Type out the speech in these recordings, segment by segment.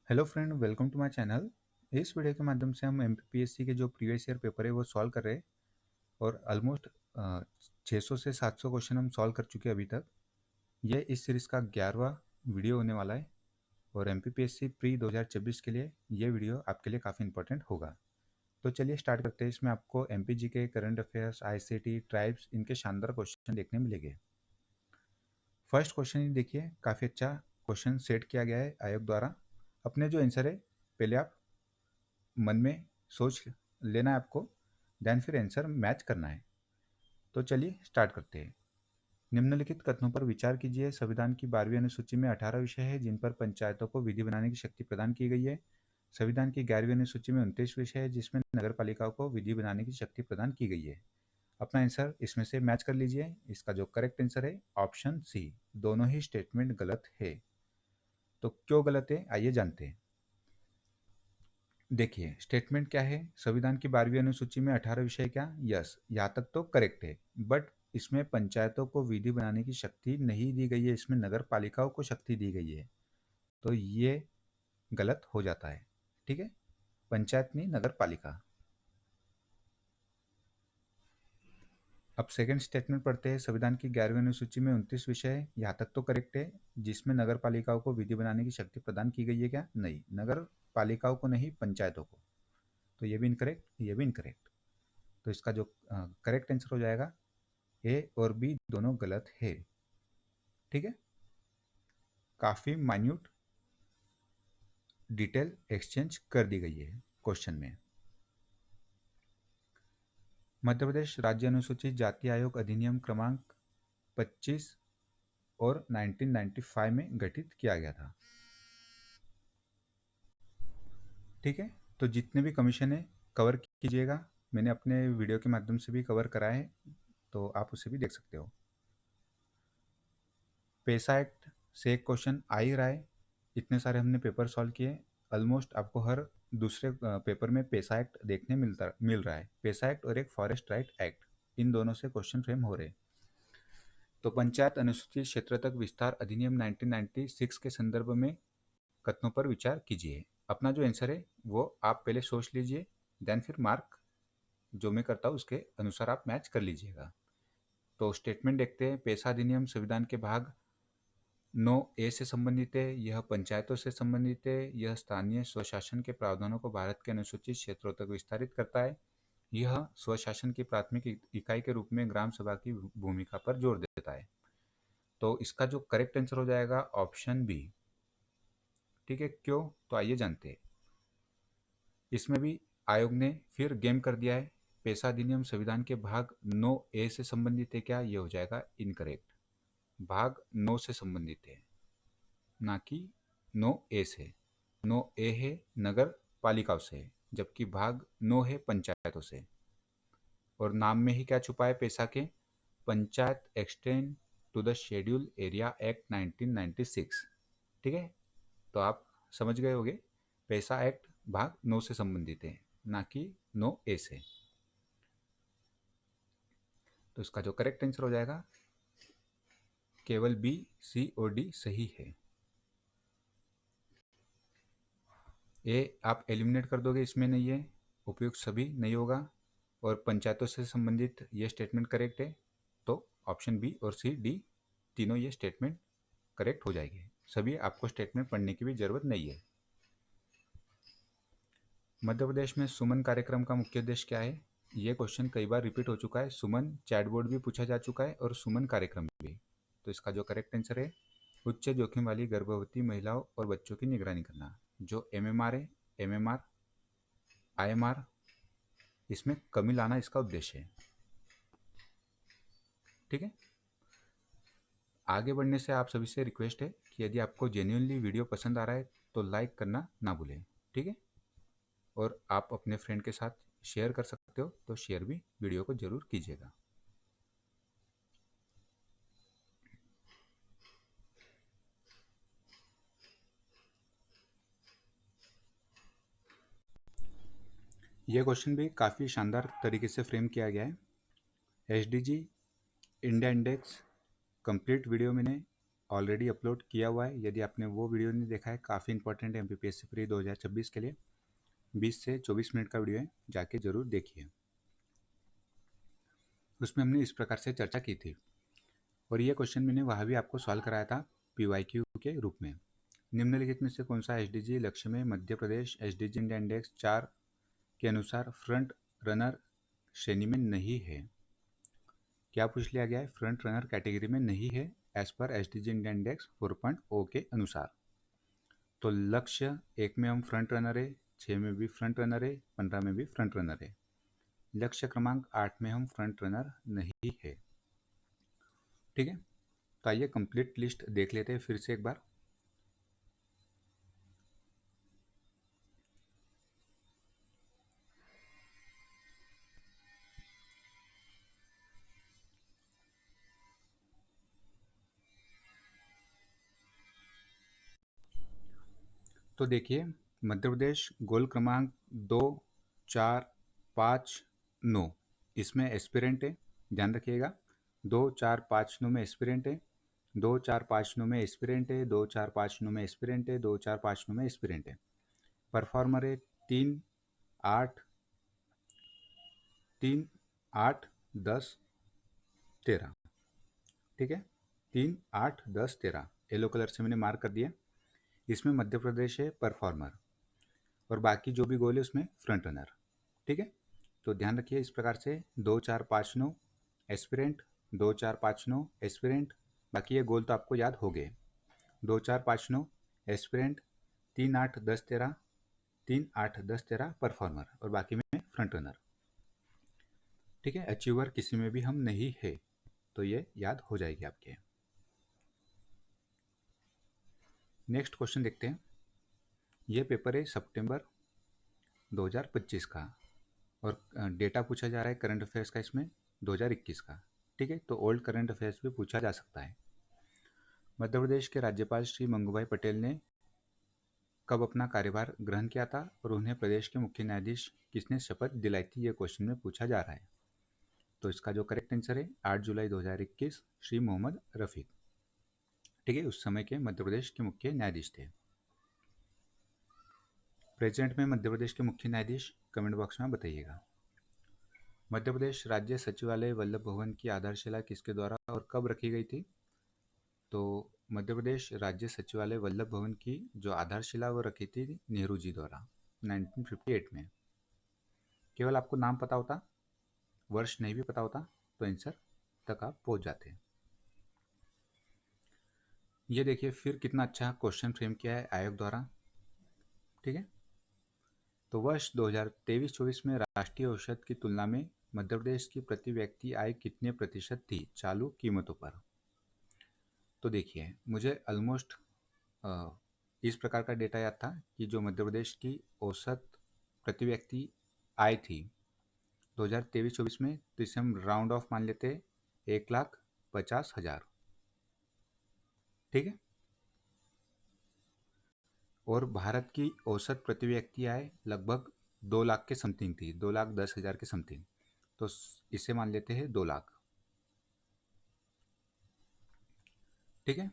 Hello friend, welcome to my channel. इस video के माध्यम से हम एमपीपीएससी के जो प्रीवियस ईयर पेपर है वो सॉल्व कर रहे हैं और ऑलमोस्ट 600 से 700 क्वेश्चन हम सॉल्व कर चुके हैं अभी तक। ये इस सीरीज़ का 11वां वीडियो होने वाला है और एमपीपीएससी प्री 2026 के लिए ये वीडियो आपके लिए काफ़ी इंपॉर्टेंट होगा। तो चलिए स्टार्ट करते हैं। इसमें आपको एमपीजी के करंट अफेयर्स, आईसीटी, ट्राइब्स, इनके शानदार क्वेश्चन देखने मिलेंगे। फर्स्ट क्वेश्चन ही देखिए, काफ़ी अच्छा क्वेश्चन सेट किया गया है आयोग द्वारा। अपने जो आंसर है पहले आप मन में सोच लेना है आपको, देन फिर आंसर मैच करना है। तो चलिए स्टार्ट करते हैं। निम्नलिखित कथनों पर विचार कीजिए। संविधान की 12वीं अनुसूची में 18 विषय है जिन पर पंचायतों को विधि बनाने की शक्ति प्रदान की गई है। संविधान की 11वीं अनुसूची में 29 विषय है जिसमें नगर पालिकाओं को विधि बनाने की शक्ति प्रदान की गई है। अपना आंसर इसमें से मैच कर लीजिए। इसका जो करेक्ट आंसर है ऑप्शन सी, दोनों ही स्टेटमेंट गलत है। तो क्यों गलत है आइए जानते हैं। देखिए स्टेटमेंट क्या है, संविधान की 12वीं अनुसूची में 18 विषय क्या, यस यहाँ तक तो करेक्ट है, बट इसमें पंचायतों को विधि बनाने की शक्ति नहीं दी गई है, इसमें नगर पालिकाओं को शक्ति दी गई है। तो ये गलत हो जाता है। ठीक है, पंचायत नहीं नगर पालिका। अब सेकंड स्टेटमेंट पढ़ते हैं। संविधान की 11वीं अनुसूची में 29 विषय है, यहाँ तक तो करेक्ट है, जिसमें नगर पालिकाओं को विधि बनाने की शक्ति प्रदान की गई है क्या, नहीं, नगर पालिकाओं को नहीं, पंचायतों को। तो ये भी इनकरेक्ट, ये भी इनकरेक्ट। तो इसका जो करेक्ट आंसर हो जाएगा ए और बी दोनों गलत है। ठीक है, काफ़ी माइन्यूट डिटेल एक्सचेंज कर दी गई है क्वेश्चन में। मध्य प्रदेश राज्य अनुसूचित जाति आयोग अधिनियम क्रमांक 25 और 1995 में गठित किया गया था। ठीक है, तो जितने भी कमीशन है कवर कीजिएगा। मैंने अपने वीडियो के माध्यम से भी कवर करा है, तो आप उसे भी देख सकते हो। पैसा एक्ट से एक क्वेश्चन आ ही रहा है। इतने सारे हमने पेपर सॉल्व किए, ऑलमोस्ट आपको हर दूसरे पेपर में पैसा एक्ट देखने मिल रहा है। पैसा एक्ट और एक फॉरेस्ट राइट एक्ट, इन दोनों से क्वेश्चन फ्रेम हो रहे हैं। तो पंचायत अनुसूचित क्षेत्र तक विस्तार अधिनियम 1996 के संदर्भ में कथनों पर विचार कीजिए। अपना जो आंसर है वो आप पहले सोच लीजिए, देन फिर मार्क जो मैं करता हूँ उसके अनुसार आप मैच कर लीजिएगा। तो स्टेटमेंट देखते हैं। पैसा अधिनियम संविधान के भाग 9A से संबंधित है, यह पंचायतों से संबंधित है, यह स्थानीय स्वशासन के प्रावधानों को भारत के अनुसूचित क्षेत्रों तक विस्तारित करता है, यह स्वशासन की प्राथमिक इकाई के रूप में ग्राम सभा की भूमिका पर जोर देता है। तो इसका जो करेक्ट आंसर हो जाएगा ऑप्शन बी। ठीक है, क्यों, तो आइए जानते हैं। इसमें भी आयोग ने फिर गेम कर दिया है। पैसा अधिनियम संविधान के भाग 9A से संबंधित है क्या, ये हो जाएगा इनकरेक्ट। भाग 9 से संबंधित है, ना कि 9A से। 9A है नगर पालिकाओं से, जबकि भाग 9 है पंचायतों से। और नाम में ही क्या छुपा है पैसा के, panchayat extend to the schedule area act 1996। ठीक है, तो आप समझ गए होंगे, पैसा एक्ट भाग 9 से संबंधित है, ना कि 9A से। तो इसका जो करेक्ट आंसर हो जाएगा केवल बी, सी और डी सही है। ए आप एलिमिनेट कर दोगे, इसमें नहीं है, उपयुक्त सभी नहीं होगा, और पंचायतों से संबंधित ये स्टेटमेंट करेक्ट है। तो ऑप्शन बी और सी, डी तीनों ये स्टेटमेंट करेक्ट हो जाएगी। सभी आपको स्टेटमेंट पढ़ने की भी जरूरत नहीं है। मध्य प्रदेश में सुमन कार्यक्रम का मुख्य उद्देश्य क्या है, ये क्वेश्चन कई बार रिपीट हो चुका है। सुमन चैटबोर्ड भी पूछा जा चुका है और सुमन कार्यक्रम भी। तो इसका जो करेक्ट आंसर है उच्च जोखिम वाली गर्भवती महिलाओं और बच्चों की निगरानी करना। जो एमएमआर है, एमएमआर, आईएमआर, इसमें कमी लाना इसका उद्देश्य है। ठीक है, आगे बढ़ने से आप सभी से रिक्वेस्ट है कि यदि आपको जेन्युइनली वीडियो पसंद आ रहा है तो लाइक करना ना भूलें। ठीक है, और आप अपने फ्रेंड के साथ शेयर कर सकते हो, तो शेयर भी वीडियो को जरूर कीजिएगा। यह क्वेश्चन भी काफ़ी शानदार तरीके से फ्रेम किया गया है। SDG India index complete video मैंने ऑलरेडी अपलोड किया हुआ है। यदि आपने वो वीडियो नहीं देखा है, काफ़ी इंपॉर्टेंट है MPPSC प्री 2026 के लिए, 20 से 24 मिनट का वीडियो है, जाके ज़रूर देखिए। उसमें हमने इस प्रकार से चर्चा की थी और ये क्वेश्चन मैंने वहाँ भी आपको सॉल्व कराया था PYQ के रूप में। निम्नलिखित में से कौन सा SDG लक्ष्य में Madhya Pradesh SDG India index 4 के अनुसार फ्रंट रनर श्रेणी में नहीं है? क्या पूछ लिया गया है? फ्रंट रनर कैटेगरी में नहीं है as per SDG India index 4.0 के अनुसार। तो लक्ष्य 1 में हम फ्रंट रनर है, 6 में भी फ्रंट रनर है, 15 में भी फ्रंट रनर है। लक्ष्य क्रमांक 8 में हम फ्रंट रनर नहीं है। ठीक है, तो आइए कंप्लीट लिस्ट देख लेते हैं फिर से एक बार। तो देखिए, मध्य प्रदेश गोल क्रमांक 2, 4, 5, 9 इसमें एस्पिरेंट है, ध्यान रखिएगा। 2, 4, 5, 9 में एस्पिरेंट है, 2, 4, 5, 9 में एस्पिरेंट है, 2, 4, 5, 9 में एस्पिरेंट है, 2, 4, 5, 9 में एस्पिरेंट है। परफॉर्मर है 3, 8, 3, 8, 10, 13। ठीक है, 3, 8, 10, 13 येलो कलर से मैंने मार्क कर दिया। इसमें मध्य प्रदेश है परफॉर्मर और बाकी जो भी गोल है उसमें फ्रंट रनर। ठीक है, तो ध्यान रखिए इस प्रकार से 2, 4, 5, 9 एस्पिरेंट, 2, 4, 5, 9 एस्पिरेंट, बाकी ये गोल तो आपको याद हो गए। 2, 4, 5, 9 एस्पिरेंट, 3, 8, 10, 13, 3, 8, 10, 13 परफॉर्मर और बाकी में फ्रंट रनर। ठीक है, अचीवर किसी में भी हम नहीं है, तो ये याद हो जाएगी आपके। नेक्स्ट क्वेश्चन देखते हैं। ये पेपर है सितंबर 2025 का और डेटा पूछा जा रहा है करंट अफेयर्स का इसमें 2021 का। ठीक है, तो ओल्ड करंट अफेयर्स भी पूछा जा सकता है। मध्य प्रदेश के राज्यपाल श्री मंगूभाई पटेल ने कब अपना कार्यभार ग्रहण किया था और उन्हें प्रदेश के मुख्य न्यायाधीश किसने शपथ दिलाई थी, ये क्वेश्चन में पूछा जा रहा है। तो इसका जो करेक्ट आंसर है 8 जुलाई 2021 श्री मोहम्मद रफीक। ठीक है, उस समय के मध्य प्रदेश के मुख्य न्यायाधीश थे। प्रेजेंट में मध्य प्रदेश के मुख्य न्यायाधीश कमेंट बॉक्स में बताइएगा। मध्य प्रदेश राज्य सचिवालय वल्लभ भवन की आधारशिला किसके द्वारा और कब रखी गई थी? तो मध्य प्रदेश राज्य सचिवालय वल्लभ भवन की जो आधारशिला वो रखी थी नेहरू जी द्वारा 1958 में। केवल आपको नाम पता होता, वर्ष नहीं भी पता होता तो आंसर तक आप पहुंच जाते। ये देखिए फिर कितना अच्छा क्वेश्चन फ्रेम किया है आयोग द्वारा। ठीक है, तो वर्ष 2023-24 में राष्ट्रीय औसत की तुलना में मध्य प्रदेश की प्रति व्यक्ति आय कितने प्रतिशत थी चालू कीमतों पर? तो देखिए मुझे ऑलमोस्ट इस प्रकार का डेटा याद था कि जो मध्य प्रदेश की औसत प्रति व्यक्ति आय थी 2023-24 में, तो इसे हम राउंड ऑफ मान लेते 1,50,000। ठीक है, और भारत की औसत प्रति व्यक्ति आय लगभग 2 लाख के समथिंग थी, 2,10,000 के समथिंग, तो इसे मान लेते हैं 2 लाख। ठीक है,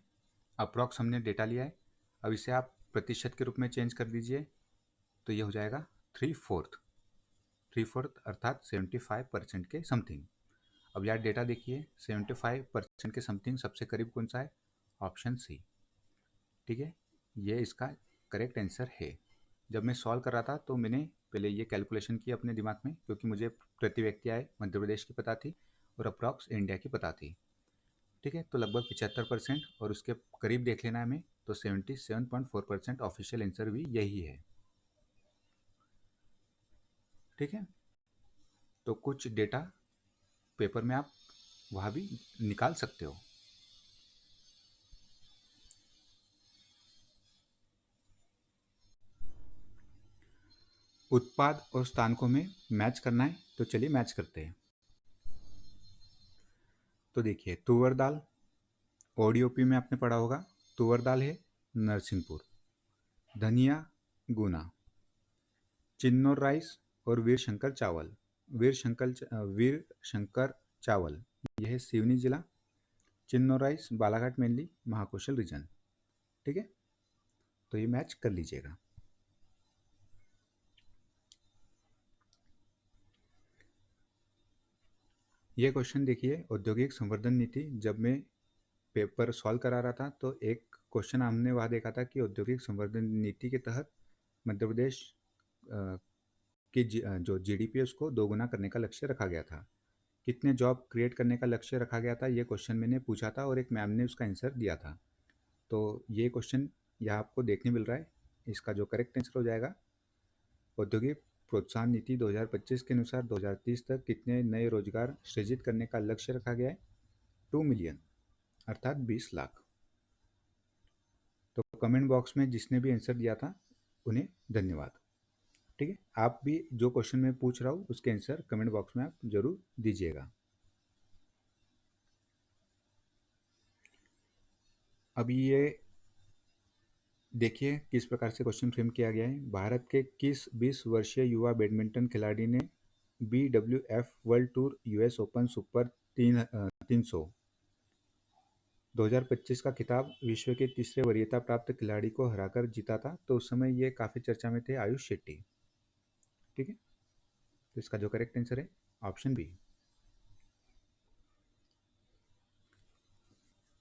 अप्रॉक्स हमने डेटा लिया है। अब इसे आप प्रतिशत के रूप में चेंज कर दीजिए तो ये हो जाएगा 3/4 अर्थात 75% के समथिंग। अब यार डेटा देखिए 75% के समथिंग सबसे करीब कौन सा है? Option C. ठीक है, ये इसका करेक्ट आंसर है। जब मैं सॉल्व कर रहा था तो मैंने पहले ये कैलकुलेशन की अपने दिमाग में, क्योंकि मुझे प्रति व्यक्ति आय मध्य प्रदेश की पता थी और अप्रॉक्स इंडिया की पता थी। ठीक है, तो लगभग 75% और उसके करीब देख लेना है हमें, तो 77.4% ऑफिशियल आंसर भी यही है। ठीक है, तो कुछ डेटा पेपर में आप वहाँ भी निकाल सकते हो। उत्पाद और स्थानकों में मैच करना है, तो चलिए मैच करते हैं। तो देखिए तुवर दाल, ओडीओपी में आपने पढ़ा होगा, तुवर दाल है नरसिंहपुर, धनिया गुना, चिन्नौर राइस और वीर शंकर चावल, वीर शंकर चावल यह है सिवनी जिला, चिन्नोराइस, बालाघाट मेनली, महाकौशल रीजन। ठीक है, तो ये मैच कर लीजिएगा। ये क्वेश्चन देखिए, औद्योगिक संवर्धन नीति। जब मैं पेपर सॉल्व करा रहा था तो एक क्वेश्चन हमने वहाँ देखा था कि औद्योगिक संवर्धन नीति के तहत मध्य प्रदेश की जो जीडीपी है उसको दोगुना करने का लक्ष्य रखा गया था। कितने जॉब क्रिएट करने का लक्ष्य रखा गया था, ये क्वेश्चन मैंने पूछा था और एक मैम ने उसका आंसर दिया था। तो ये क्वेश्चन यहाँ आपको देखने मिल रहा है। इसका जो करेक्ट आंसर हो जाएगा, औद्योगिक प्रोत्साहन नीति 2025 के अनुसार 2030 तक कितने नए रोजगार सृजित करने का लक्ष्य रखा गया है? 2 मिलियन, अर्थात 20 लाख। तो कमेंट बॉक्स में जिसने भी आंसर दिया था उन्हें धन्यवाद। ठीक है, आप भी जो क्वेश्चन मैं पूछ रहा हूँ उसके आंसर कमेंट बॉक्स में आप जरूर दीजिएगा। अभी ये देखिए किस प्रकार से क्वेश्चन फ्रेम किया गया है। भारत के किस 20 वर्षीय युवा बैडमिंटन खिलाड़ी ने BWF world tour US open super 300 2025 का खिताब विश्व के तीसरे वरीयता प्राप्त खिलाड़ी को हराकर जीता था? तो उस समय ये काफ़ी चर्चा में थे, आयुष शेट्टी। ठीक है, तो इसका जो करेक्ट आंसर है ऑप्शन बी।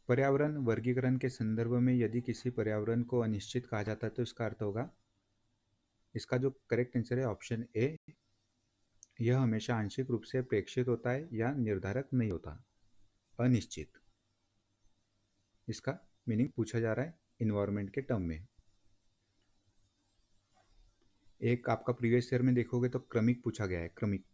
पर्यावरण वर्गीकरण के संदर्भ में यदि किसी पर्यावरण को अनिश्चित कहा जाता है तो इसका अर्थ होगा, इसका जो करेक्ट आंसर है ऑप्शन ए, यह हमेशा आंशिक रूप से प्रेक्षित होता है या निर्धारक नहीं होता, अनिश्चित। इसका मीनिंग पूछा जा रहा है इन्वायरमेंट के टर्म में। एक आपका प्रीवियस ईयर में देखोगे तो क्रमिक पूछा गया है, क्रमिक।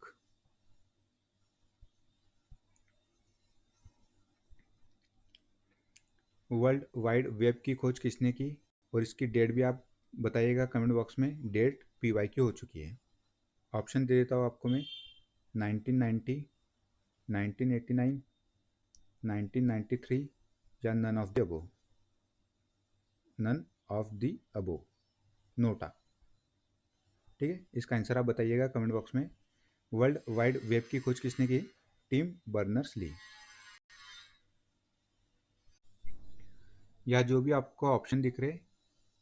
वर्ल्ड वाइड वेब की खोज किसने की और इसकी डेट भी आप बताइएगा कमेंट बॉक्स में। डेट PYQ हो चुकी है। ऑप्शन दे देता हूँ आपको मैं, 1990, 1989, 1993 या none of the above. None of the above, NOTA. ठीक है, इसका आंसर आप बताइएगा कमेंट बॉक्स में। वर्ल्ड वाइड वेब की खोज किसने की? Tim Berners Lee. या जो भी आपको ऑप्शन दिख रहे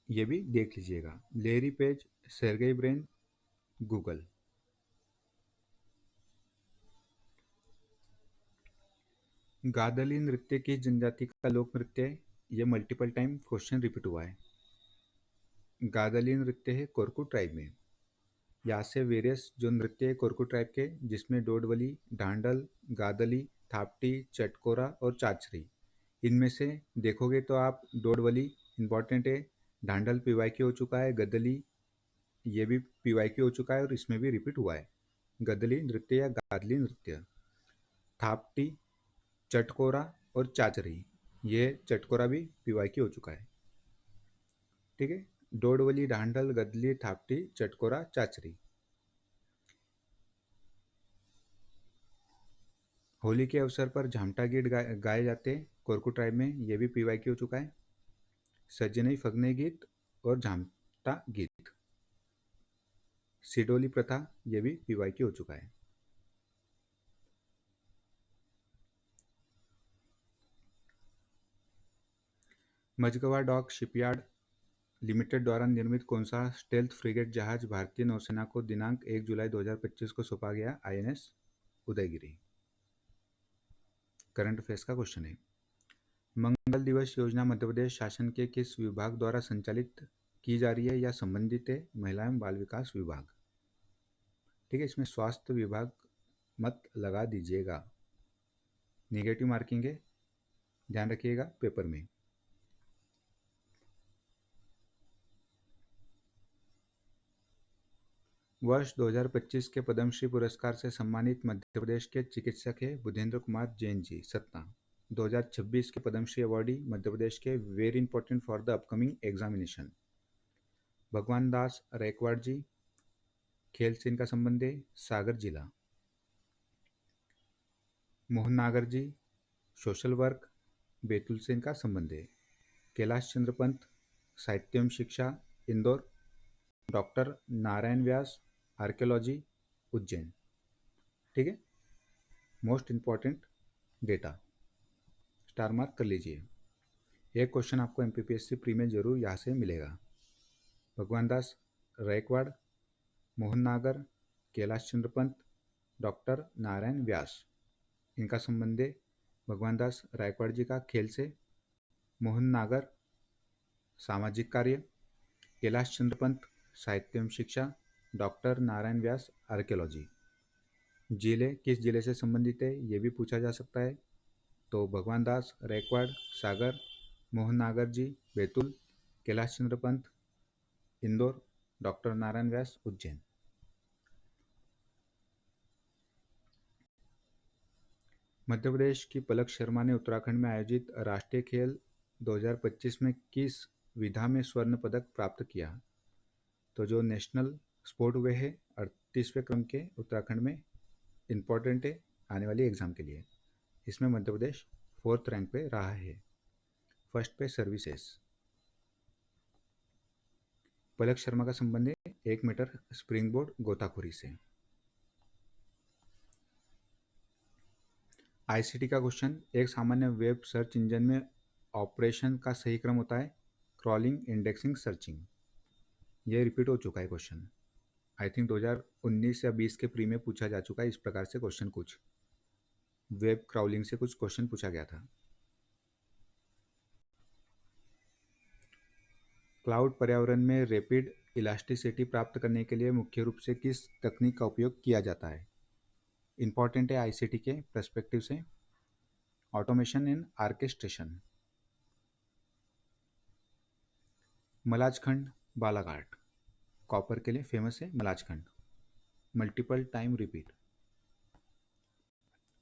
ये भी देख लीजिएगा। Larry Page, Sergey Brin, Google. गादली नृत्य की जनजाति का लोक नृत्य है, ये मल्टीपल टाइम क्वेश्चन रिपीट हुआ है। गादली नृत्य है कोरकू ट्राइब में। यहाँ से वेरियस जो नृत्य है कोरकू ट्राइब के, जिसमें डोडवली, डांडल, गादली, थापटी, चटकोरा और चाचरी। इनमें से देखोगे तो आप डोडवली इंपॉर्टेंट है, डांडल PYQ हो चुका है, गदली ये भी PYQ हो चुका है और इसमें भी रिपीट हुआ है। गदली नृत्य या गादली नृत्य। थापटी, चटकोरा और चाचरी, ये चटकोरा भी PYQ हो चुका है। ठीक है, डोडवली, डांडल, गदली, थापटी, चटकोरा, चाचरी। होली के अवसर पर झामटा गीत गाए जाते हैं कोरकू ट्राइब में, ये भी PYQ हो चुका है। सजनई फगनई गीत और झामटा गीत। सिडोली प्रथा, ये भी PYQ हो चुका है। मझगवा डॉक शिपयार्ड लिमिटेड द्वारा निर्मित कौन सा स्टेल्थ फ्रिगेट जहाज भारतीय नौसेना को दिनांक 1 जुलाई 2025 को सौंपा गया? INS उदयगिरी। करंट अफेयर्स का क्वेश्चन है। मंगल दिवस योजना मध्य प्रदेश शासन के किस विभाग द्वारा संचालित की जा रही है या संबंधित है? महिला एवं बाल विकास विभाग। ठीक है, इसमें स्वास्थ्य विभाग मत लगा दीजिएगा, नेगेटिव मार्किंग है, ध्यान रखिएगा पेपर में। वर्ष 2025 के पद्मश्री पुरस्कार से सम्मानित मध्य प्रदेश के चिकित्सक है बुधेंद्र कुमार जैन जी, सतना। 2026 के पद्मश्री अवार्डी मध्य प्रदेश के, very important for the upcoming examination, भगवान दास रैकवाड़ जी। खेल से इनका संबंध है, सागर जिला। मोहन नागर जी, सोशल वर्क, बैतूल से इनका संबंध है। कैलाश चंद्र पंत, साहित्य एवं शिक्षा, इंदौर। Doctor Narayan Vyas, archaeology, Ujjain. ठीक है, most important data. Star mark कर लीजिए। एक क्वेश्चन आपको MPPSC प्री में जरूर यहाँ से मिलेगा। भगवान दास गायकवाड़, मोहन नागर, कैलाश चंद्र पंत, डॉक्टर नारायण व्यास। इनका संबंध है भगवान दास गायकवाड़ जी का खेल से, मोहन नागर सामाजिक कार्य, कैलाश चंद्र पंत साहित्य एवं शिक्षा, डॉक्टर नारायण व्यास आर्कियोलॉजी। जिले किस जिले से संबंधित है ये भी पूछा जा सकता है। तो भगवान दास गायकवाड़ सागर, मोहन नागर जी बैतूल, कैलाश चंद्र पंत इंदौर, डॉक्टर नारायण व्यास उज्जैन। मध्य प्रदेश की पलक शर्मा ने उत्तराखंड में आयोजित राष्ट्रीय खेल 2025 में किस विधा में स्वर्ण पदक प्राप्त किया? तो जो नेशनल स्पोर्ट हुए है 38वें क्रम के उत्तराखंड में, इम्पोर्टेंट है आने वाली एग्जाम के लिए। इसमें मध्य प्रदेश 4th रैंक पे रहा है। फर्स्ट पे सर्विसेज। पलक शर्मा का संबंध है 1 मीटर स्प्रिंग बोर्ड गोताखोरी से। ICT का क्वेश्चन, एक सामान्य वेब सर्च इंजन में ऑपरेशन का सही क्रम होता है क्रॉलिंग, इंडेक्सिंग, सर्चिंग। ये रिपीट हो चुका है क्वेश्चन। आई थिंक 2019 या 20 के प्री में पूछा जा चुका है इस प्रकार से क्वेश्चन। कुछ वेब क्राउलिंग से कुछ क्वेश्चन पूछा गया था। क्लाउड पर्यावरण में रैपिड इलास्टिसिटी प्राप्त करने के लिए मुख्य रूप से किस तकनीक का उपयोग किया जाता है? इंपॉर्टेंट है ICT के पर्सपेक्टिव से। Automation and orchestration. Malajkhand Balaghat copper के लिए फेमस है मलाजखंड। Multiple time repeat.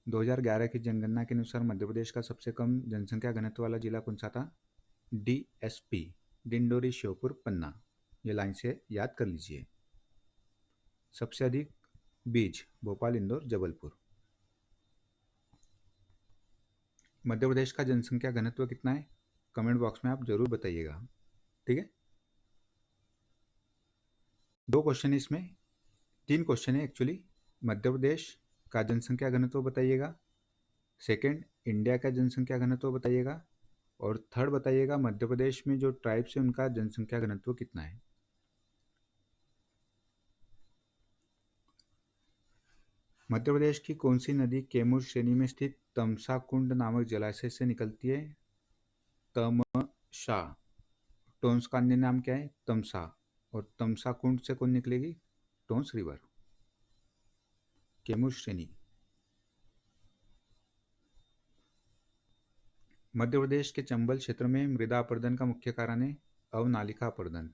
2011 की जनगणना के अनुसार मध्य प्रदेश का सबसे कम जनसंख्या घनत्व वाला जिला कौन सा था? DSP डिंडोरी श्योपुर पन्ना। ये लाइन से याद कर लीजिए। सबसे अधिक बीज भोपाल, इंदौर, जबलपुर। मध्य प्रदेश का जनसंख्या घनत्व कितना है? कमेंट बॉक्स में आप जरूर बताइएगा। ठीक है, 2 क्वेश्चन इसमें, 3 क्वेश्चन है एक्चुअली। मध्य प्रदेश का जनसंख्या घनत्व बताइएगा, सेकंड इंडिया का जनसंख्या घनत्व बताइएगा, और थर्ड बताइएगा मध्य प्रदेश में जो ट्राइब्स है उनका जनसंख्या घनत्व कितना है। मध्य प्रदेश की कौन सी नदी कैमूर श्रेणी में स्थित तमसा कुंड नामक जलाशय से निकलती है? तमसा। टोंस का अन्य नाम क्या है? तमसा। और तमसा कुंड से कौन निकलेगी? टोंस रिवर। कैमूर श्रेणी। मध्य प्रदेश के चंबल क्षेत्र में मृदा अपरदन का मुख्य कारण है अवनालिका अपरदन।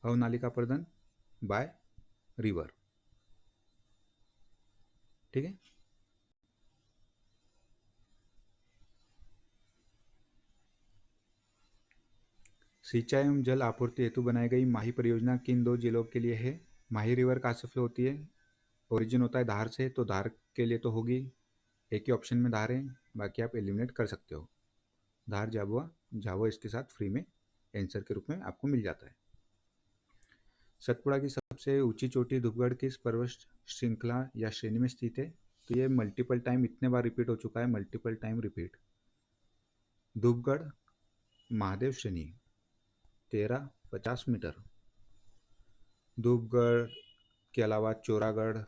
अवनालिका अपरदन बाय रिवर। ठीक है, सिंचाई एवं जल आपूर्ति हेतु बनाई गई माही परियोजना किन 2 जिलों के लिए है? माही रिवर कहाँ से फ्लो होती है? ओरिजिन होता है धार से, तो धार के लिए तो होगी। एक ही ऑप्शन में धार है, बाकी आप एलिमिनेट कर सकते हो। धार, झाबुआ, झाबुआ इसके साथ फ्री में आंसर के रूप में आपको मिल जाता है। सतपुड़ा की सबसे ऊंची चोटी धूपगढ़ किस पर्वत श्रृंखला या श्रेणी में स्थित है? तो ये मल्टीपल टाइम इतने बार रिपीट हो चुका है, multiple time repeat. Dhupgarh Mahadev श्रेणी 1350 मीटर। धूपगढ़ के अलावा चौरागढ़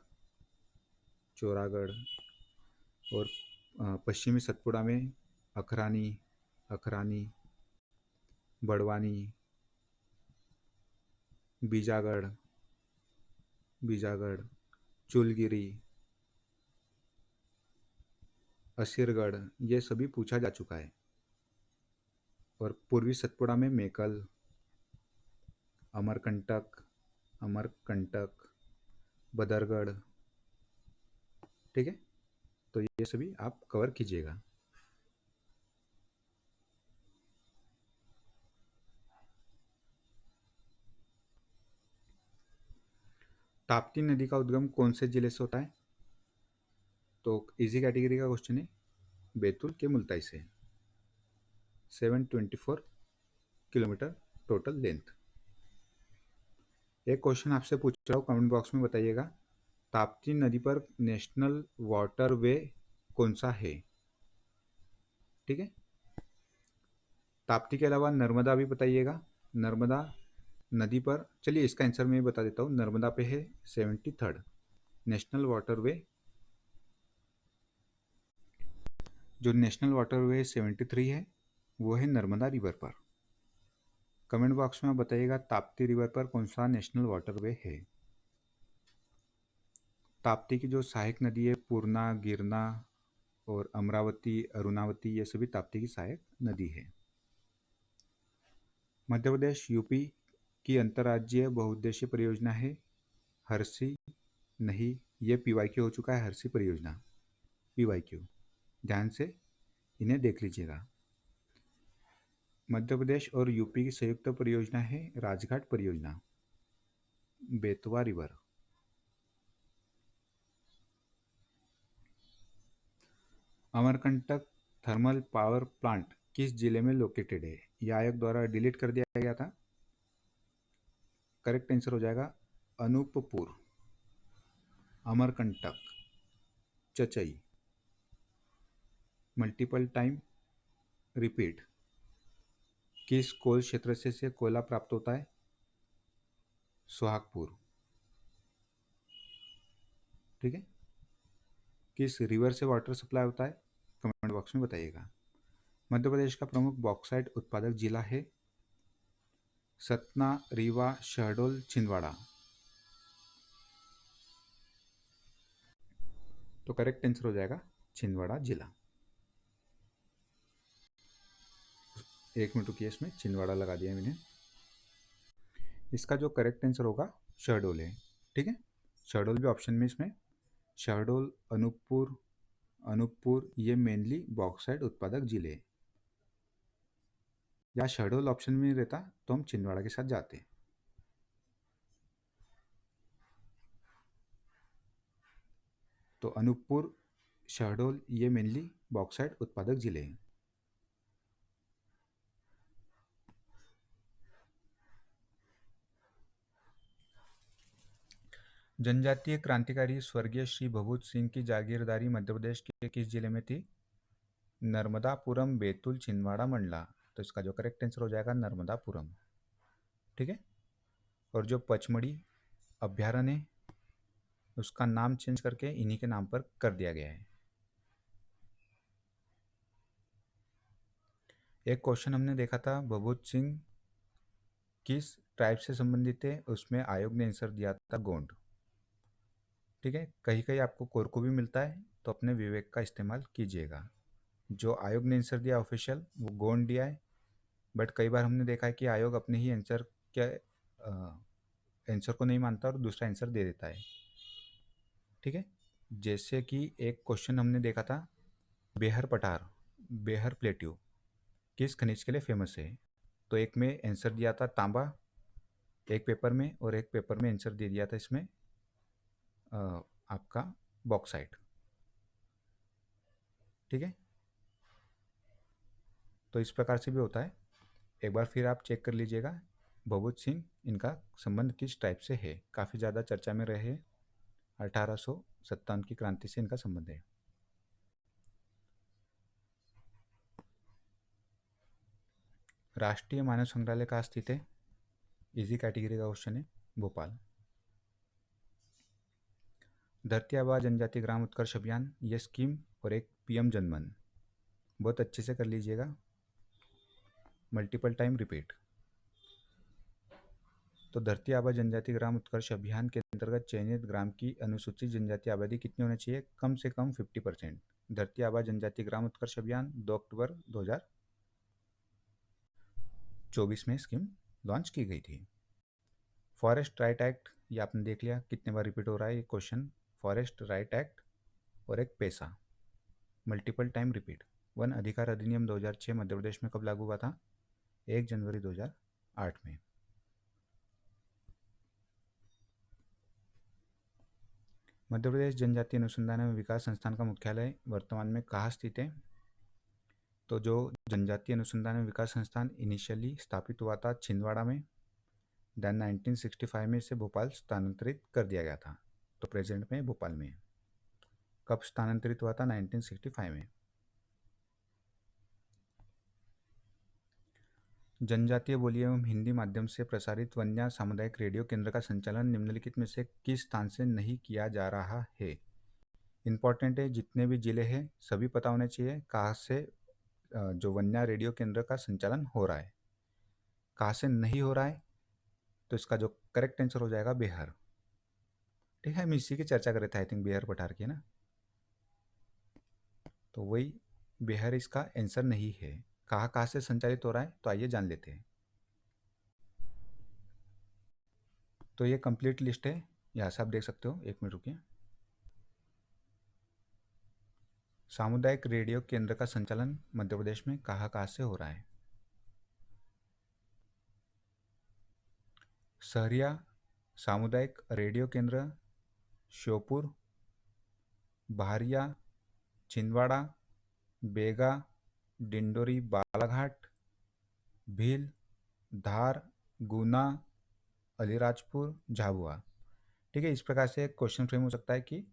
और पश्चिमी सतपुड़ा में अखरानी, बड़वानी, बीजागढ़, चुलगिरी, असीरगढ़, ये सभी पूछा जा चुका है। और पूर्वी सतपुड़ा में मेकल, अमरकंटक, बदरगढ़। ठीक है, तो ये सभी आप कवर कीजिएगा। ताप्ती नदी का उद्गम कौन से जिले से होता है? तो इजी कैटेगरी का क्वेश्चन है, बैतूल के मुल्ताई से। 724 किलोमीटर टोटल लेंथ। एक क्वेश्चन आपसे पूछ रहा हूँ, कमेंट बॉक्स में बताइएगा। ताप्ती नदी पर नेशनल वाटरवे कौन सा है? ठीक है, ताप्ती के अलावा नर्मदा भी बताइएगा। नर्मदा नदी पर, चलिए इसका आंसर मैं बता देता हूँ। नर्मदा पे है 73rd नेशनल वाटरवे। जो नेशनल वाटरवे 73 है वो है नर्मदा रिवर पर। कमेंट बॉक्स में बताइएगा ताप्ती रिवर पर कौन सा नेशनल वाटरवे है। ताप्ती की जो सहायक नदी है पूर्णा, गिरना और अमरावती, अरुणावती, ये सभी ताप्ती की सहायक नदी है। मध्य प्रदेश यूपी की अंतर्राज्यीय बहुउद्देशीय परियोजना है हर्षी। नहीं, ये पीवाईक्यू हो चुका है, हर्षी परियोजना पीवाईक्यू, ध्यान से इन्हें देख लीजिएगा। मध्य प्रदेश और यूपी की संयुक्त परियोजना है राजघाट परियोजना, Betwa river. Amarkantak thermal power plant किस जिले में लोकेटेड है? यह आयोग द्वारा डिलीट कर दिया गया था। करेक्ट आंसर हो जाएगा Anuppur, Amarkantak, Chachai. Multiple time repeat. किस कोल क्षेत्र से कोयला प्राप्त होता है? सुहागपुर। ठीक है। किस रिवर से वाटर सप्लाई होता है? कमेंट बॉक्स में बताइएगा। मध्य प्रदेश का प्रमुख बॉक्साइट उत्पादक जिला है सतना, रीवा, शहडोल, छिंदवाड़ा। तो करेक्ट आंसर हो जाएगा छिंदवाड़ा जिला। एक मिनट रुकिए, इसमें छिंदवाड़ा लगा दिया मैंने। इसका जो करेक्ट आंसर होगा शहडोल है। ठीक है, शहडोल भी ऑप्शन में, इसमें शहडोल, अनूपपुर ये मेनली बॉक्साइट उत्पादक जिले। या शहडोल ऑप्शन में नहीं रहता तो हम छिंदवाड़ा के साथ जाते। तो अनूपपुर, शहडोल ये मेनली बॉक्साइट उत्पादक जिले हैं। जनजातीय क्रांतिकारी स्वर्गीय श्री भभूत सिंह की जागीरदारी मध्य प्रदेश के किस जिले में थी? नर्मदापुरम, बैतूल, छिंदवाड़ा, मंडला। तो इसका जो करेक्ट आंसर हो जाएगा नर्मदापुरम। ठीक है। और जो पचमढ़ी अभ्यारण्य है उसका नाम चेंज करके इन्हीं के नाम पर कर दिया गया है। एक क्वेश्चन हमने देखा था भभूत सिंह किस ट्राइब से संबंधित है, उसमें आयोग ने आंसर दिया था गोंड। ठीक है, कहीं कहीं आपको कोरकू भी मिलता है तो अपने विवेक का इस्तेमाल कीजिएगा। जो आयोग ने आंसर दिया ऑफिशियल वो गोंड दिया है, बट कई बार हमने देखा है कि आयोग अपने ही आंसर के आंसर को नहीं मानता और दूसरा आंसर दे देता है। ठीक है, जैसे कि एक क्वेश्चन हमने देखा था बेहर पठार, बेहर प्लेट्यू किस खनिज के लिए फेमस है? तो एक में आंसर दिया था तांबा एक पेपर में, और एक पेपर में आंसर दे दिया था इसमें आपका बॉक्साइट। ठीक है, तो इस प्रकार से भी होता है। एक बार फिर आप चेक कर लीजिएगा भभूत सिंह इनका संबंध किस टाइप से है। काफ़ी ज़्यादा चर्चा में रहे, 1857 की क्रांति से इनका संबंध है। राष्ट्रीय मानव संग्रहालय कहाँ स्थित है? इजी कैटेगरी का क्वेश्चन है, भोपाल। धरती आबा जनजाति ग्राम उत्कर्ष अभियान ये स्कीम और एक पीएम जनमन, बहुत अच्छे से कर लीजिएगा। Multiple time repeat. तो धरती आबा जनजाति ग्राम उत्कर्ष अभियान के अंतर्गत चयनित ग्राम की अनुसूचित जनजाति आबादी कितनी होनी चाहिए? कम से कम 50%। धरती आबा जनजाति ग्राम उत्कर्ष अभियान 2 अक्टूबर 2024 में स्कीम लॉन्च की गई थी। फॉरेस्ट राइट एक्ट ये आपने देख लिया कितने बार रिपीट हो रहा है ये क्वेश्चन। फॉरेस्ट राइट एक्ट और एक पैसा, मल्टीपल टाइम रिपीट। वन अधिकार अधिनियम 2006 मध्य प्रदेश में कब लागू हुआ था? 1 जनवरी 2008 में। मध्य प्रदेश जनजातीय अनुसंधान एवं विकास संस्थान का मुख्यालय वर्तमान में कहाँ स्थित है? तो जो जनजातीय अनुसंधान एवं विकास संस्थान इनिशियली स्थापित हुआ था छिंदवाड़ा में, देन 1965 में इसे भोपाल स्थानांतरित कर दिया गया था, तो प्रेजेंट में भोपाल में। कब स्थानांतरित हुआ था? 1965 में। जनजातीय बोली एवं हिंदी माध्यम से प्रसारित वन्या सामुदायिक रेडियो केंद्र का संचालन निम्नलिखित में से किस स्थान से नहीं किया जा रहा है? इंपॉर्टेंट है, जितने भी जिले हैं सभी पता होने चाहिए कहाँ से जो वन्या रेडियो केंद्र का संचालन हो रहा है। कहाँ से नहीं हो रहा है, तो इसका जो करेक्ट आंसर हो जाएगा बिहार। ठीक है, हम इसी की चर्चा कर रहे थे, आई थिंक बिहार पठार की ना, तो वही बिहार इसका आंसर नहीं है। कहाँ से संचालित हो रहा है, तो आइए जान लेते हैं। तो ये कंप्लीट लिस्ट है, यहाँ से आप देख सकते हो। एक मिनट रुकिए। सामुदायिक रेडियो केंद्र का संचालन मध्य प्रदेश में कहाँ से हो रहा है? सहरिया सामुदायिक रेडियो केंद्र, श्योपुर, बहारिया, छिंदवाड़ा, बेगा, डिंडोरी बालाघाट, भील, धार, गुना, अलीराजपुर, झाबुआ। ठीक है, इस प्रकार से क्वेश्चन फ्रेम हो सकता है कि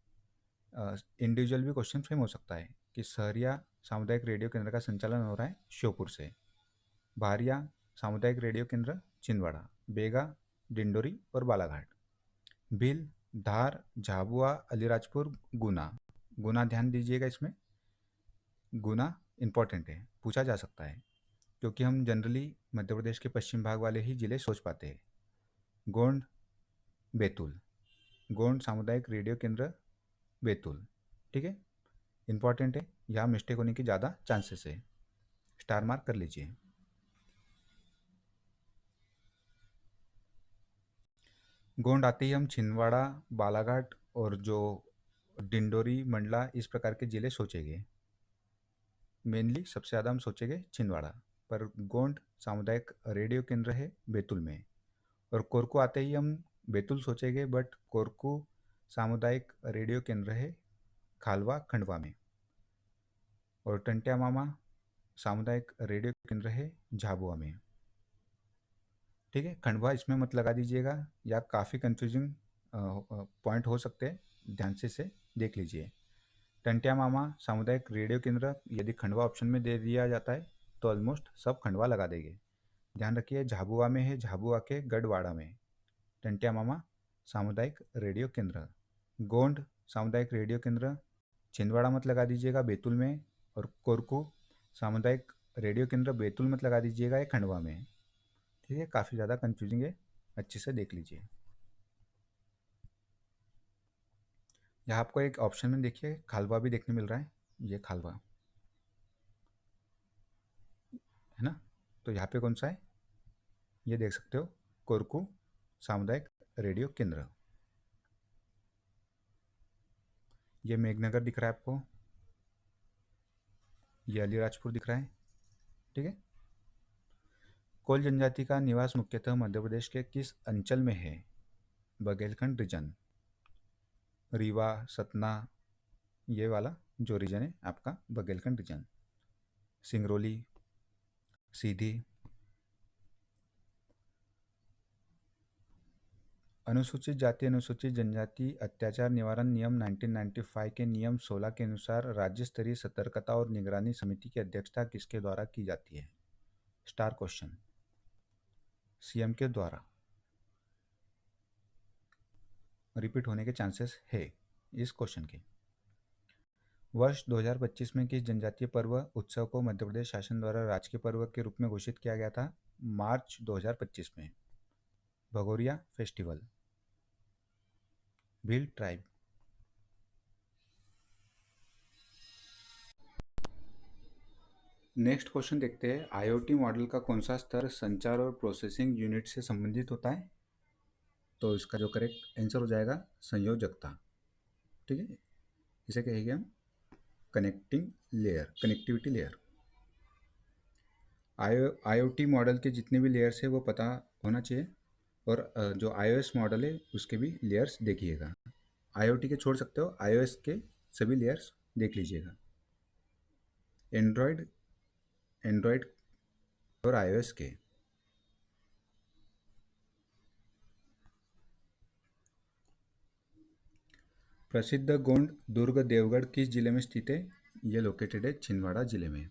इंडिविजुअल भी क्वेश्चन फ्रेम हो सकता है कि सहरिया सामुदायिक रेडियो केंद्र का संचालन हो रहा है श्योपुर से, बहारिया सामुदायिक रेडियो केंद्र छिंदवाड़ा, बेगा, डिंडोरी और बालाघाट, भील, धार, झाबुआ, अलीराजपुर, गुना। गुना ध्यान दीजिएगा, इसमें गुना इंपॉर्टेंट है, पूछा जा सकता है, क्योंकि हम जनरली मध्य प्रदेश के पश्चिम भाग वाले ही जिले सोच पाते हैं। गोंड, बैतूल, गोंड सामुदायिक रेडियो केंद्र बैतूल। ठीक है, इंपॉर्टेंट है, यहाँ मिस्टेक होने की ज़्यादा चांसेस है, स्टार मार्क कर लीजिए। गोंड आते ही हम छिंदवाड़ा, बालाघाट और जो डिंडोरी, मंडला, इस प्रकार के ज़िले सोचेंगे। मेनली सबसे ज़्यादा हम सोचेंगे छिंदवाड़ा, पर गोंड सामुदायिक रेडियो केंद्र है बैतूल में। और कोरकू आते ही हम बैतूल सोचेंगे, बट कोरकू सामुदायिक रेडियो केंद्र है खालवा, खंडवा में। और टंटिया मामा सामुदायिक रेडियो केंद्र है झाबुआ में। ठीक है, खंडवा इसमें मत लगा दीजिएगा, या काफ़ी कंफ्यूजिंग पॉइंट हो सकते हैं, ध्यान से इसे देख लीजिए। टंटिया मामा सामुदायिक रेडियो केंद्र यदि खंडवा ऑप्शन में दे दिया जाता है तो ऑलमोस्ट सब खंडवा लगा देंगे। ध्यान रखिए, झाबुआ में है, झाबुआ के गढ़वाड़ा में टंटिया मामा सामुदायिक रेडियो केंद्र। गोंड सामुदायिक रेडियो केंद्र छिंदवाड़ा मत लगा दीजिएगा, बैतूल में। और कोरकू सामुदायिक रेडियो केंद्र बैतूल मत लगा दीजिएगा, ये खंडवा में। ठीक है, काफ़ी ज़्यादा कंफ्यूजिंग है, अच्छे से देख लीजिए। यहाँ आपको एक ऑप्शन में देखिए खालवा भी देखने मिल रहा है, ये खालवा है ना, तो यहाँ पे कौन सा है, ये देख सकते हो, कोरकू सामुदायिक रेडियो केंद्र। ये मेघनगर दिख रहा है आपको, ये अलीराजपुर दिख रहा है। ठीक है, कोल जनजाति का निवास मुख्यतः मध्य प्रदेश के किस अंचल में है? बघेलखंड रीजन, रीवा, सतना, ये वाला जो रीजन है आपका बघेलखंड रीजन, सिंगरौली, सीधी। अनुसूचित जाति अनुसूचित जनजाति अत्याचार निवारण नियम 1995 के नियम 16 के अनुसार राज्य स्तरीय सतर्कता और निगरानी समिति की अध्यक्षता किसके द्वारा की जाती है? स्टार क्वेश्चन, सीएम के द्वारा। रिपीट होने के चांसेस है इस क्वेश्चन के। वर्ष 2025 में किस जनजातीय पर्व उत्सव को मध्य प्रदेश शासन द्वारा राजकीय पर्व के रूप में घोषित किया गया था? मार्च 2025 में, Bhagoria festival, Bhil tribe. Next question देखते हैं, आईओटी मॉडल का कौन सा स्तर संचार और प्रोसेसिंग यूनिट से संबंधित होता है? तो इसका जो करेक्ट आंसर हो जाएगा संयोजकता। ठीक है, इसे कहेंगे हम connecting layer, connectivity layer. IoT model के जितने भी लेयर्स है वो पता होना चाहिए, और जो आईओएस मॉडल है उसके भी लेयर्स देखिएगा। आईओटी के छोड़ सकते हो, आईओएस के सभी लेयर्स देख लीजिएगा। एंड्रॉयड, एंड्रॉयड और आईओएस के। प्रसिद्ध गोंड दुर्ग देवगढ़ किस जिले में स्थित है? ये लोकेटेड है छिंदवाड़ा जिले में।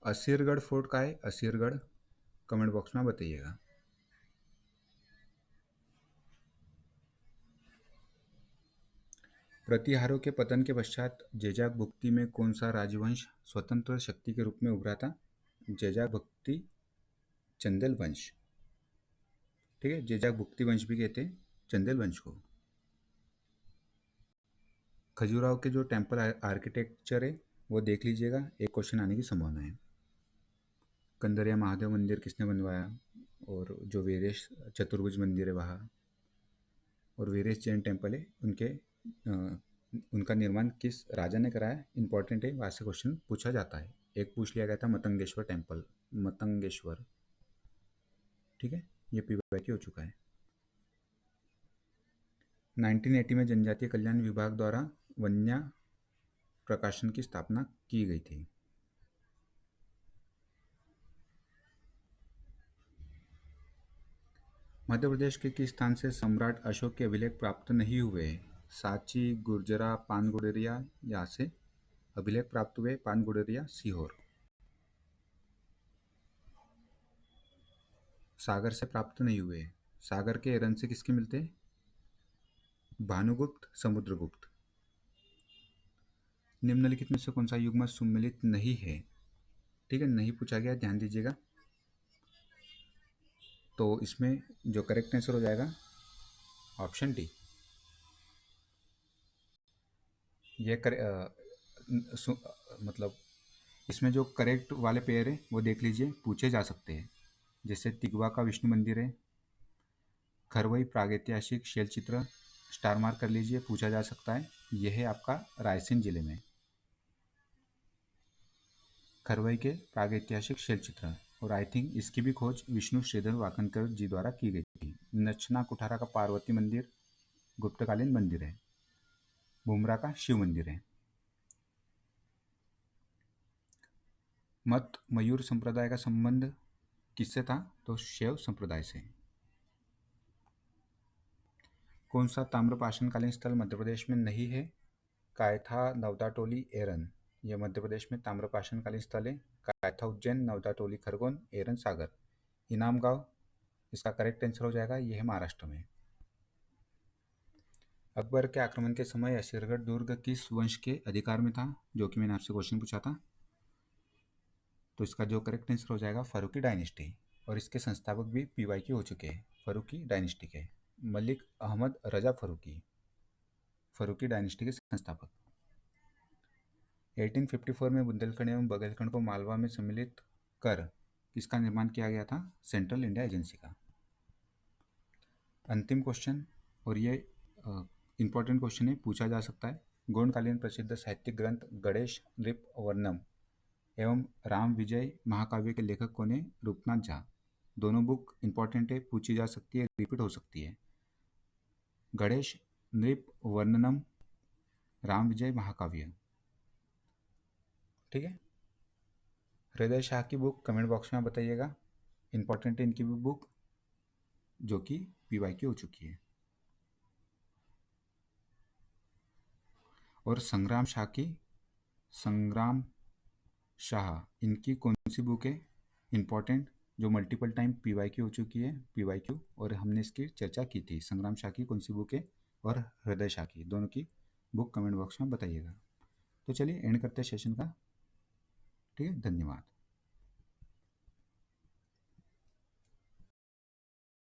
असीरगढ़ फोर्ट का है, असीरगढ़, कमेंट बॉक्स में बताइएगा। प्रतिहारों के पतन के पश्चात जेजाक भुक्ति में कौन सा राजवंश स्वतंत्र शक्ति के रूप में उभरा था? जेजाक भुक्ति चंदेल वंश। ठीक है, जेजाक भुक्ति वंश भी कहते हैं चंदेल वंश को। खजुराहो के जो टेम्पल आर्किटेक्चर है वो देख लीजिएगा, एक क्वेश्चन आने की संभावना है। कंदरिया महादेव मंदिर किसने बनवाया? और जो वीरेश चतुर्भुज मंदिर है वहाँ, और वीरेश जैन टेम्पल है, उनका निर्माण किस राजा ने कराया? इंपॉर्टेंट है, वहाँ से क्वेश्चन पूछा जाता है। एक पूछ लिया गया था मतंगेश्वर टेम्पल, मतंगेश्वर। ठीक है, ये पीवाईक्यू हो चुका है। 1980 में जनजातीय कल्याण विभाग द्वारा वन्या प्रकाशन की स्थापना की गई थी। मध्य प्रदेश के किस स्थान से सम्राट अशोक के अभिलेख प्राप्त नहीं हुए? सांची, गुर्जरा, पानगुड़रिया, यहाँ से अभिलेख प्राप्त हुए पानगुड़रिया, सीहोर। सागर से प्राप्त नहीं हुए। सागर के रन से किसके मिलते? भानुगुप्त, समुद्रगुप्त। निम्नलिखित में से कौन सा युग्म सुमेलित नहीं है? ठीक है, नहीं पूछा गया, ध्यान दीजिएगा। तो इसमें जो करेक्ट आंसर हो जाएगा ऑप्शन डी। ये मतलब इसमें जो करेक्ट वाले पेयर है वो देख लीजिए, पूछे जा सकते हैं। जैसे तिगवा का विष्णु मंदिर है, खरवई प्रागैतिहासिक शैल चित्र, स्टार मार्क कर लीजिए, पूछा जा सकता है। यह है आपका रायसेन जिले में खरवई के प्रागैतिहासिक शैल चित्र, और आई थिंक इसकी भी खोज विष्णु श्रीधर वाकनकर जी द्वारा की गई थी। नचना कुठारा का पार्वती मंदिर गुप्तकालीन मंदिर है। बुमरा का शिव मंदिर है। मत मयूर संप्रदाय का संबंध किससे था? तो शैव संप्रदाय से। कौन सा ताम्रपाषाणकालीन स्थल मध्य प्रदेश में नहीं है? कायथा, नवदाटोली, एरन। यह मध्य प्रदेश में ताम्रपाषाणकालीन स्थल है। कायथा उज्जैन, नवदाटोली खरगोन, एरन सागर। इनाम गांव इसका करेक्ट आंसर हो जाएगा, यह है महाराष्ट्र में। अकबर के आक्रमण के समय असीरगढ़ दुर्ग किस वंश के अधिकार में था? जो कि मैंने आपसे क्वेश्चन पूछा था। तो इसका जो करेक्ट आंसर हो जाएगा फारूकी डायनेस्टी, और इसके संस्थापक भी पीवाईक्यू हो चुके हैं फारूकी डायनेस्टी के। मलिक अहमद रजा फारूकी, फारूकी डायनेस्टी के संस्थापक। 1854 में बुंदेलखंड एवं बघेलखंड को मालवा में सम्मिलित कर किसका निर्माण किया गया था? सेंट्रल इंडिया एजेंसी का। अंतिम क्वेश्चन, और ये इंपॉर्टेंट क्वेश्चन है, पूछा जा सकता है। गोंडकालीन प्रसिद्ध साहित्यिक ग्रंथ गणेश नृप वर्णम एवं राम विजय महाकाव्य के लेखक कौन है? रूपनाथ झा। दोनों बुक इंपॉर्टेंट है, पूछी जा सकती है, रिपीट हो सकती है। गणेश नृप वर्णनम, राम विजय महाकाव्य। ठीक है, हृदय शाह की बुक कमेंट बॉक्स में बताइएगा, इंपॉर्टेंट है इनकी भी बुक, जो कि पीवाईक्यू हो चुकी है। और संग्राम शाह इनकी कौन सी बुक है इंपॉर्टेंट, जो मल्टीपल टाइम पीवाईक्यू हो चुकी है, पीवाईक्यू, और हमने इसकी चर्चा की थी। संग्राम शाह की कौन सी बुक है और हृदय शाह की, दोनों की बुक कमेंट बॉक्स में बताइएगा। तो चलिए एंड करते हैं सेशन का। ठीक है, धन्यवाद।